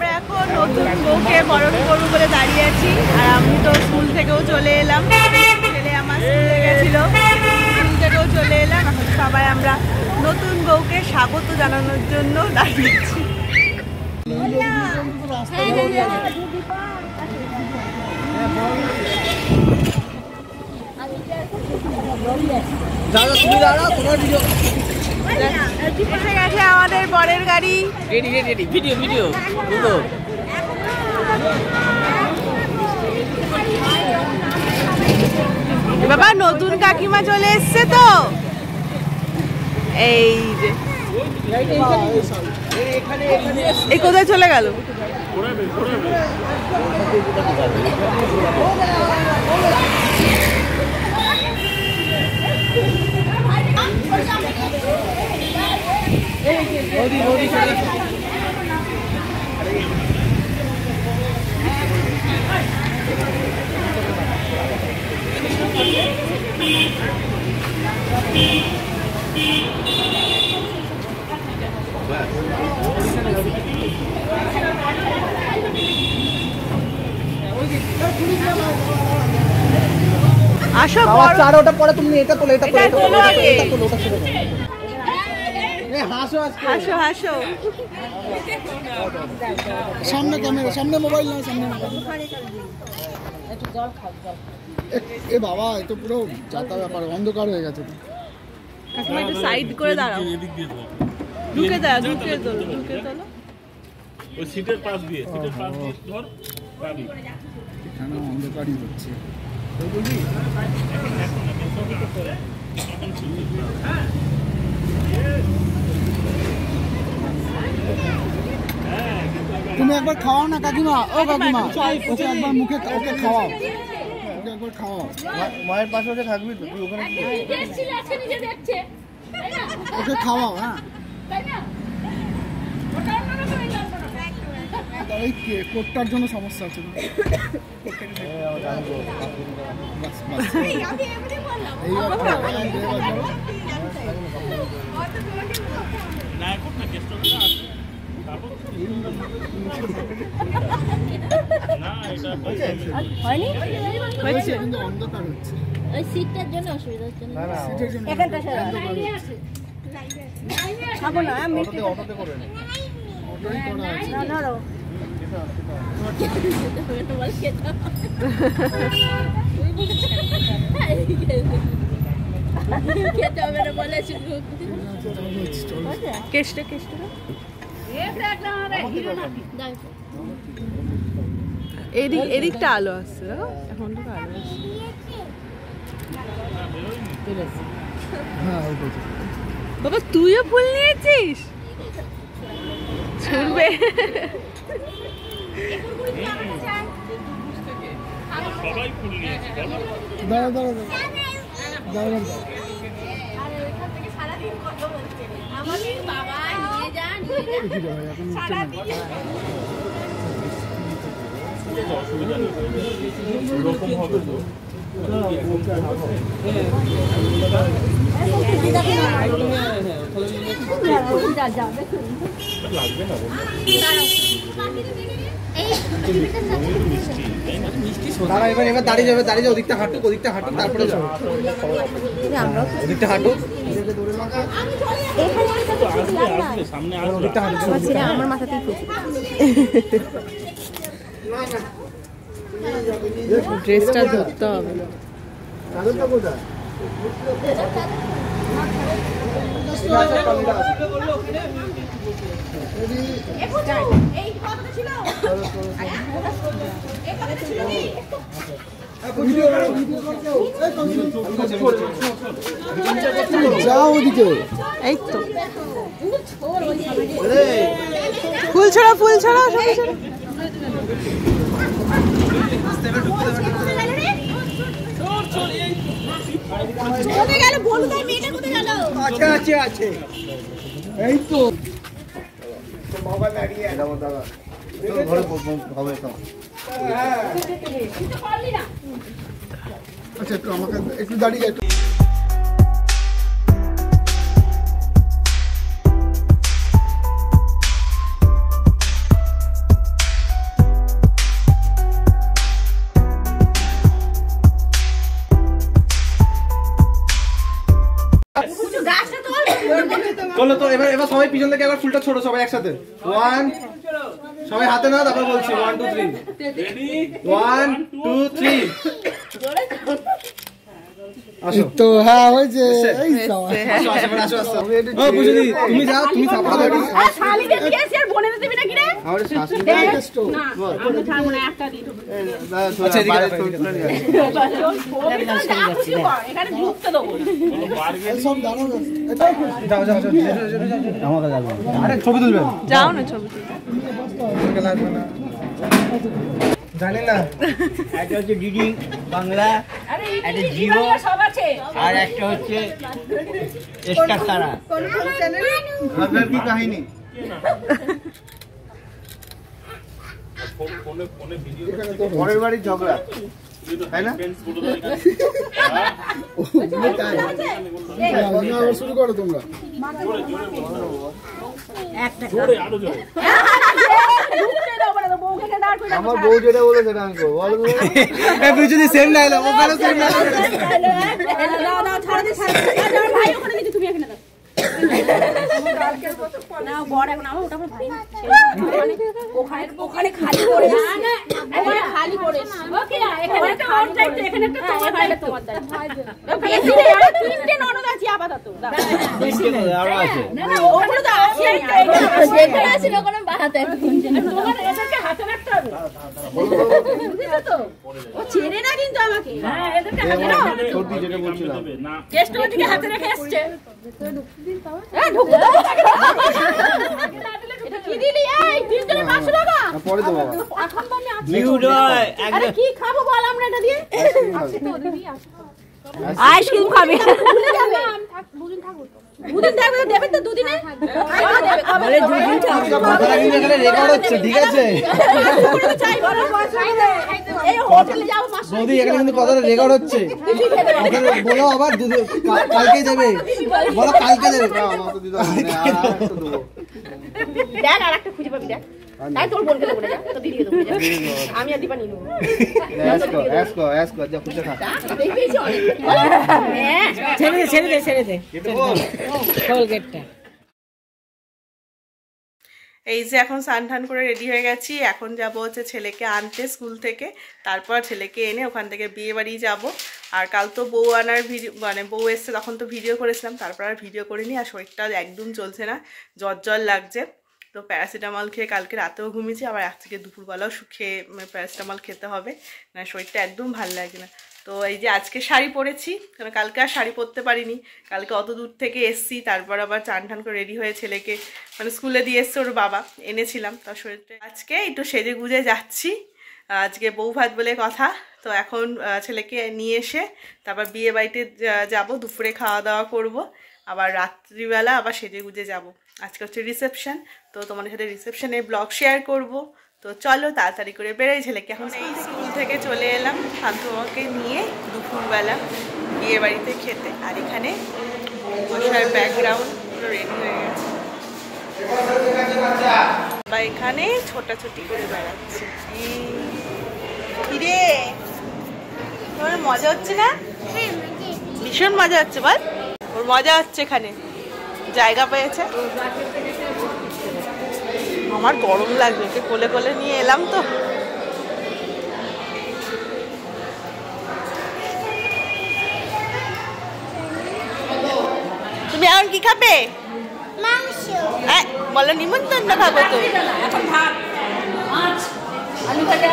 আমরা এখন নতুন বউকে বরণ করবো বলে দাঁড়িয়ে আছি। আর আমি তো স্কুল থেকেও চলে এলাম, ছেলে আমার স্কুলে গেছিল, স্কুল থেকেও চলে এলাম। এখন সবাই আমরা নতুন বউকে স্বাগত জানানোর জন্য দাঁড়িয়েছি। এসে গেছে আমাদের বরের গাড়ি। ভিডিও বাবা নতুন কাকিমা চলে এসছে তো, এই যে এই কোথায় চলে গেল? আসো চার ওটা পরে তুমি এটা তোলো, এটা তোলো আগে। হাসো হাসো হাসো। সামনে ক্যামেরা, সামনে মোবাইল না, সামনে এ বাবা, এ তো পুরো যাতা ব্যাপার, অন্ধকার হয়ে গেছে। কাকিমা একটু সাইড করে দাঁড়াও, ঢুকে দাও, ঢুকে তোলো, ঢুকে তোলো। ওই সিটের পাশ দিয়ে, সিটের পাশ দিয়ে ধর গাড়ি। এখানে অন্ধকারই হচ্ছে। তুমি একবার খাওয়াও না কাকিমা, ও কাকিমা, ওকে একবার মুখে ওকে খাওয়াও, ওকে একবার খাওয়াও। মায়ের পাশে ওকে থাকবি তো তুই, ওখানে ওকে খাওয়াও। হ্যাঁ এই কোটটার জন্য সমস্যা আছে না, অন্ধকার হচ্ছে। ওই সিটটার জন্য অসুবিধা হচ্ছে না, এখানটা খাবো না, আমি অটোতে করে না খেতে হবে না বলেছি। কেষ্টে কেষ্টে এদিকটা আলো আসছে, এখন তো আলো আসছে। বাবা তুইও ফুল নিয়েছিস? ছুড়বে সবাই ফুল নিয়েছে। দাঁড়া দাঁড়া দাঁড়া দাঁড়া, অসুবিধা নেই, এরকম হবে তো। লাগবে না দাঁড়া, এবার দাঁড়িয়ে যাবে, দাঁড়িয়ে যাও, ওদিকটা হাঁটুক, ওদিকটা হাঁটুক, তারপরে ওদিকটা হাঁটুক, সামনে ওদিকটা হাঁটুক। আমার মাথাতেই ড্রেসটা ধরতে হবে। যাও ওদিকে, এই তো ফুল ছড়া, ফুল ছড়া, সবাই ছড়া। আছে আছে, এই তো আচ্ছা, একটু আমাকে একটু দাঁড়িয়ে একটু চলো তো এবার সবাই পিছন থেকে একবার ফুলটা ছোড়ো সবাই একসাথে 1 সবাই হাতে নাও তারপর বলছি 1 2 3 1 2 3 আসো তো হ্যাঁ হয়েছে এই আসো ও বুঝলি তুমি যাও তুমি সাপোর্ট দাও শালি দেখি এসে আর বনে দিবি না কি রে আমারে শাশুড়ি না আমি ছাড়ব না একটা দিই আচ্ছা এদিকে এখানে ঢুকতে দেবো সব দাঁড়াও যাও আমাকে যাবে আরে ছবি তুলবেন যাও না ছবি তুলতে লাগবে না জানি না একটা হচ্ছে ডিডি বাংলা, একটা জিও, আর একটা হচ্ছে স্টার তারা। আপনার কি কাহিনী পরের বাড়ির ঝগড়া তাই না শুরু করো তোমরা আমার বউ যেটা বলে সেটা আমি করবো যদি সেম ডায়লগ ওখানে সেম ওখানে খালি করে খালি করে তিনটে ননদ আছে আপাতত আরো আছে হাতে রাখতে হবে ও ছেড়ে না কিন্তু আমাকে সত্যি যেটা বলছিলাম কেষ্টটিকে হাতে রেখে আসছে কি দিলি এই তিনজনে 500 টাকা পরে দেবো এখন মানে জিও নয় আরে কি খাবো বল আমরা এটা দিয়ে আইসক্রিম খাবে দুদিন থাকবে দেবে তো দুদিনে বলে দুদিন কথাটা কিন্তু এখানে রেকর্ড হচ্ছে ঠিক আছে এই হোটেলে যাবো বৌদি এখানে কিন্তু কথাটা রেকর্ড হচ্ছে বলো আবার কালকে যাবে বলো কালকে দেবে দেখ আর একটা খুঁজে পাবি দেখ তাই তোর বোনকে দেবো যা তো দিদিকে দেবো আমি আর দীপা নিয়ে নেবো এসকো যা খুঁজে থাক দেখেছি অনেক ছেড়ে দে কোলগেটটা এই যে এখন স্নান টান করে রেডি হয়ে গেছি এখন যাব হচ্ছে ছেলেকে আনতে স্কুল থেকে তারপর ছেলেকে এনে ওখান থেকে বিয়ে বাড়ি যাব আর কাল তো বউ আনার ভিডিও মানে বউ এসছে তখন তো ভিডিও করেছিলাম তারপর আর ভিডিও করিনি আর শরীরটা একদম চলছে না জ্বর লাগছে তো প্যারাসিটামল খেয়ে কালকে রাতেও ঘুমিয়েছি আবার আজকে দুপুরবেলাও খেয়ে প্যারাসিটামল খেতে হবে না শরীরটা একদম ভালো লাগে না তো এই যে আজকে শাড়ি পরেছি কারণ কালকে আর শাড়ি পরতে পারিনি কালকে অত দূর থেকে এসছি তারপর আবার চান টান করে রেডি হয়ে ছেলেকে মানে স্কুলে দিয়ে এসছে ওর বাবা এনেছিলাম তার শরীরটা আজকে একটু সেজে গুজে যাচ্ছি আজকে বউ ভাত বলে কথা তো এখন ছেলেকে নিয়ে এসে তারপর বিয়ে বাড়িতে যাব দুপুরে খাওয়া দাওয়া করব আবার রাত্রিবেলা আবার সেজে গুজে যাব আজকে হচ্ছে রিসেপশন তো তোমাদের সাথে রিসেপশনে ব্লগ শেয়ার করব তো চলো তাড়াতাড়ি করে বেরোই ছেলেকে এখন এই স্কুল থেকে চলে এলাম শান্তমাকে নিয়ে দুপুরবেলা বিয়ে বাড়িতে খেতে আর এখানে বসার ব্যাকগ্রাউন্ড পুরো রেডি হয়ে গেছে বা এখানে ছোটাছুটি করে বেড়াচ্ছে কিরে তোমার মজা হচ্ছে না ভীষণ মজা হচ্ছে বল ওর মজা হচ্ছে এখানে জায়গা পেয়েছে আমার গরম লাগবে ওকে কোলে কোলে নিয়ে এলাম তো তুমি এখন কি খাবে মাংস বলো নিমন্ত্রণ খাবো তো এখন ভাত মাছ আলু ভাজা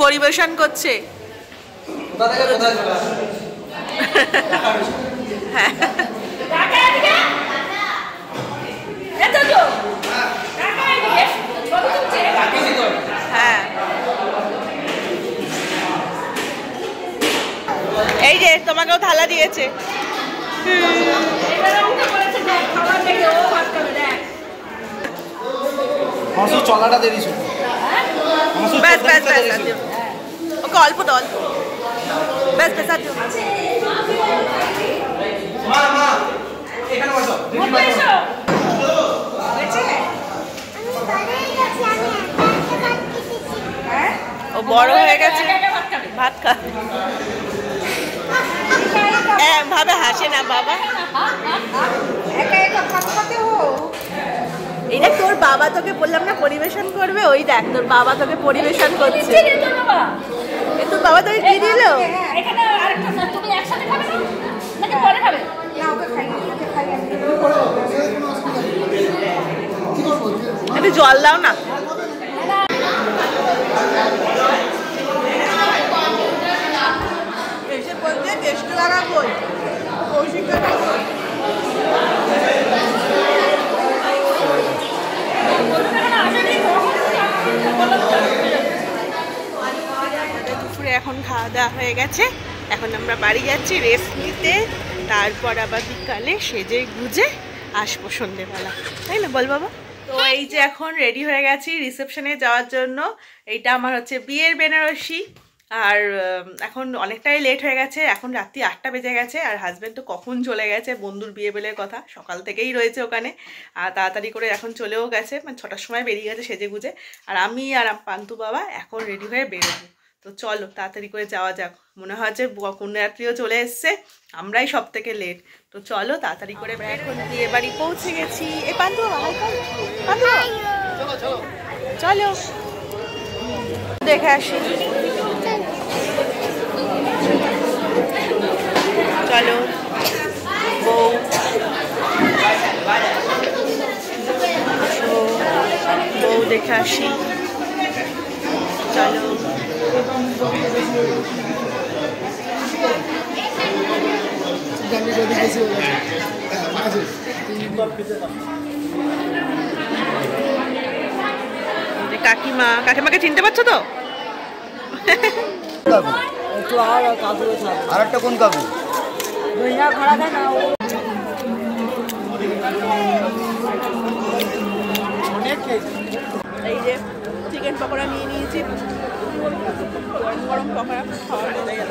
পরিবেশন করছে হ্যাঁ হ্যাঁ এই যে তোমাকেও থালা দিয়েছে চলাটা দেরি ব্যাস ব্যাস ব্যাস ওকে অল্প তো অল্প ব্যাস ব্যাস আর ও বড় হয়ে গেছে ভাত খা ভাবে হাসে না বাবা বাবা তোকে বললাম না পরিবেশন করবে, ওই দেখ তোর বাবা তোকে পরিবেশন করছে। তোর বাবা তোকে কি দিল? একটু জল দাও না। এসে বলতে টেস্ট লাগাবো দুপুরে এখন খাওয়া দাওয়া হয়ে গেছে, এখন আমরা বাড়ি যাচ্ছি রেস্ট নিতে, তারপর আবার বিকালে সেজে গুজে আসবো সন্ধ্যেবেলা, তাই না বল বাবা? তো এই যে এখন রেডি হয়ে গেছি রিসেপশনে যাওয়ার জন্য। এইটা আমার হচ্ছে বিয়ের বেনারসি, আর এখন অনেকটাই লেট হয়ে গেছে, এখন রাত্রি 8টা বেজে গেছে, আর হাজব্যান্ড তো কখন চলে গেছে, বন্ধুর বিয়ে বেলের কথা, সকাল থেকেই রয়েছে ওখানে, আর তাড়াতাড়ি করে এখন চলেও গেছে, মানে 6টার সময় বেরিয়ে গেছে সেজে গুজে। আর আমি আর পান্তু বাবা এখন রেডি হয়ে বেরোবো। তো চলো তাড়াতাড়ি করে যাওয়া যাক, মনে হয় যে কন্যাযাত্রীও চলে এসছে, আমরাই সব থেকে লেট। তো চলো তাড়াতাড়ি করে এখন বিয়ে বাড়ি পৌঁছে গেছি। এ পান্তু বাবা চলো দেখে আসি, চলো বউ বউ দেখে আসি, চলো। কাকিমা, কাকিমাকে চিনতে পারছো তো? আর একটা কোন কাকু? এই যে চিকেন পকোড়া নিয়ে নিয়েছি, গরম গরম পকোড়া খাওয়া চলে গেল।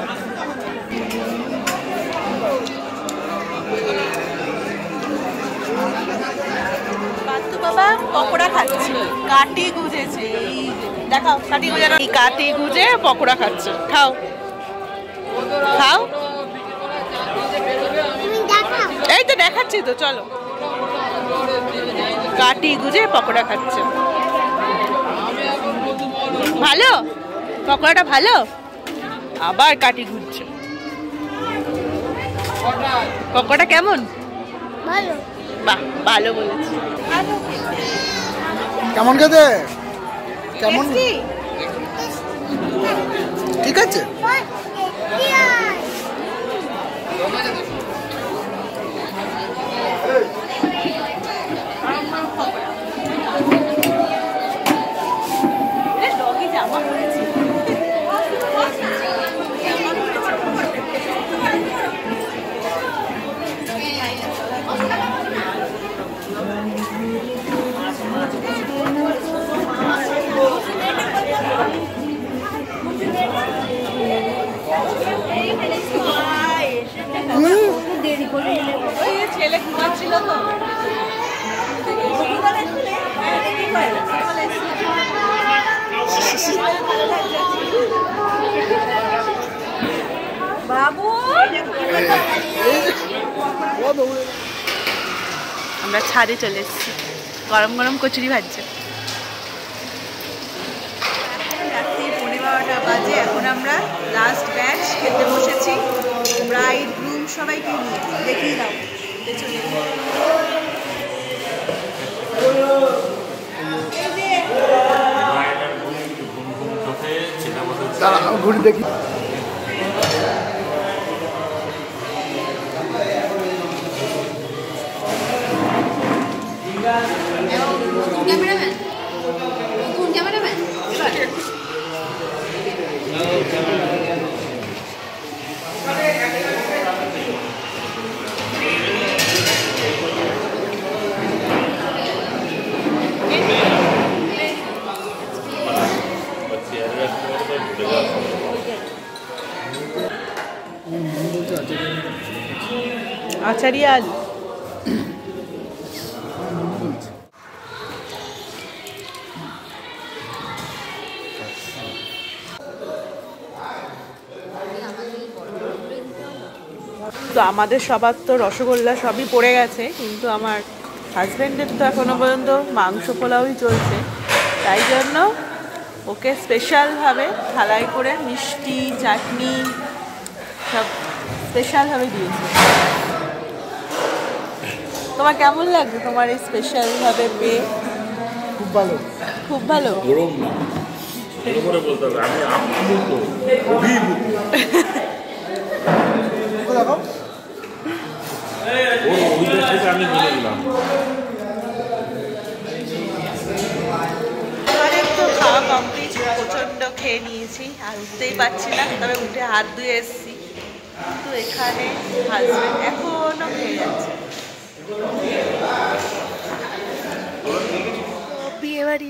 পান্তু বাবা পকোড়া খাচ্ছে, কাটি গুজেছে, এই দেখাও কাটি গুজানো, এই কাটি গুজে পকোড়া খাচ্ছে, খাও খাও। এই তো দেখাচ্ছি তো, চলো। কাটি গুজে পকোড়া খাচ্ছে, ভালো পকোড়াটা ভালো, আবার কাটি গুজছে। পকোড়া কেমন? ভালো। বাহ ভালো বলেছি। কেমন খেতে? কেমন? ঠিক আছে। ছেলে ঘুমাচ্ছিল তো, বাবু আমরা ছাদে চলে এসেছি, গরম গরম কচুরি ভাজছে। রাত্রি 12:15 বাজে, এখন আমরা লাস্ট ব্যাচ খেতে বসেছি, ব্রাইড গ্রুম সবাইকে নিয়ে। দেখিয়ে দাও পেছনে, ঘুরি দেখি। ক্যামেরাম্যান, কোন ক্যামেরাম্যান? আচারিয়া আলু। তো আমাদের সবার তো রসগোল্লা সবই পড়ে গেছে, কিন্তু আমার হাজব্যান্ডের তো এখনো পর্যন্ত মাংস পোলাওই চলছে, তাই জন্য ওকে স্পেশালভাবে থালায় করে মিষ্টি চাটনি সব স্পেশালভাবে দিয়েছে। তোমার কেমন লাগছে তোমার এই স্পেশালভাবে পেয়ে? খুব ভালো। খুব ভালো। গরম না, ভালো করে বলতে হবে। আমি আপ্লুত, অভিভূত। দেখো ওর অভিযোগ থেকে আমি মিলে গেলাম। অনেক তো খাওয়া কমপ্লিট, প্রচণ্ড খেয়ে নিয়েছি আর উঠতেই পারছি না, তবে উঠে হাত ধুয়ে এসেছি। কিন্তু এখানে হাজব্যান্ড এখনো খেয়ে যাচ্ছে।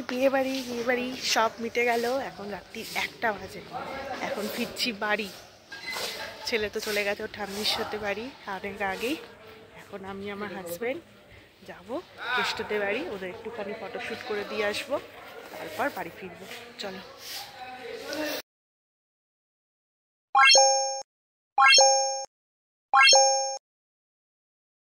বিয়ে বাড়ি সব মিটে গেল। এখন রাত্রি 1টা বাজে, এখন ফিরছি বাড়ি। ছেলে তো চলে গেছে ওর ঠাম্মির সাথে বাড়ি অনেক আগেই। এখন আমি আমার হাজব্যান্ড যাবো কেষ্টদের বাড়ি, ওদের একটুখানি ফটোশ্যুট করে দিয়ে আসবো, তারপর বাড়ি ফিরবো। চলো।